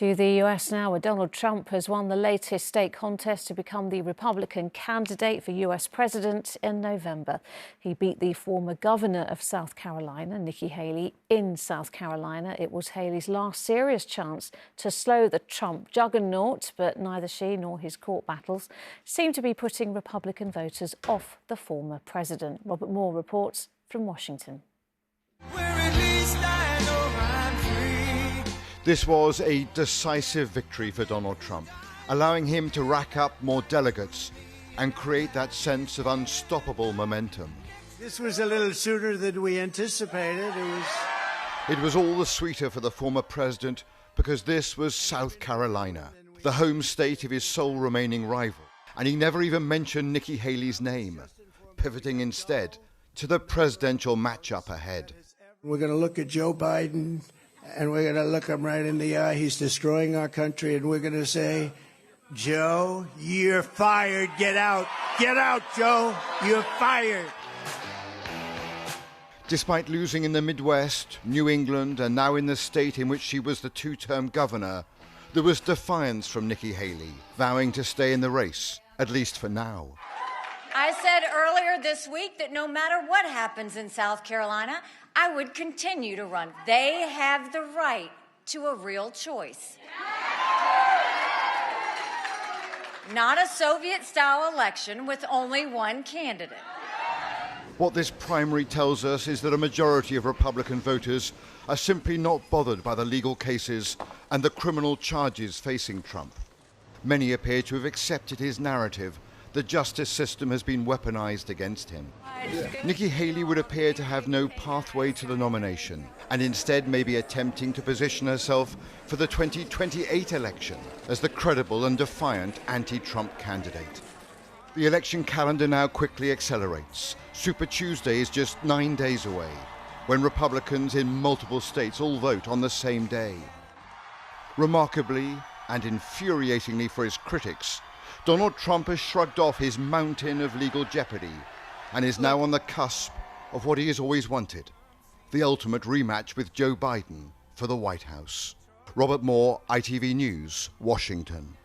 To the US now, where Donald Trump has won the latest state contest to become the Republican candidate for US president in November. He beat the former governor of South Carolina, Nikki Haley, in South Carolina. It was Haley's last serious chance to slow the Trump juggernaut, but neither she nor his court battles seem to be putting Republican voters off the former president. Robert Moore reports from Washington. This was a decisive victory for Donald Trump, allowing him to rack up more delegates and create that sense of unstoppable momentum. This was a little sooner than we anticipated. It was all the sweeter for the former president because this was South Carolina, the home state of his sole remaining rival, and he never even mentioned Nikki Haley's name, pivoting instead to the presidential matchup ahead. We're going to look at Joe Biden, and we're going to look him right in the eye. He's destroying our country, and we're going to say, Joe, you're fired. Get out. Get out, Joe. You're fired. Despite losing in the Midwest, New England, and now in the state in which she was the two-term governor, there was defiance from Nikki Haley, vowing to stay in the race, at least for now. I said earlier this week that no matter what happens in South Carolina, I would continue to run. They have the right to a real choice. Not a Soviet-style election with only one candidate. What this primary tells us is that a majority of Republican voters are simply not bothered by the legal cases and the criminal charges facing Trump. Many appear to have accepted his narrative. The justice system has been weaponized against him. Nikki Haley would appear to have no pathway to the nomination and instead may be attempting to position herself for the 2028 election as the credible and defiant anti-Trump candidate. The election calendar now quickly accelerates. Super Tuesday is just 9 days away, when Republicans in multiple states all vote on the same day. Remarkably, and infuriatingly for his critics, Donald Trump has shrugged off his mountain of legal jeopardy and is now on the cusp of what he has always wanted, the ultimate rematch with Joe Biden for the White House. Robert Moore, ITV News, Washington.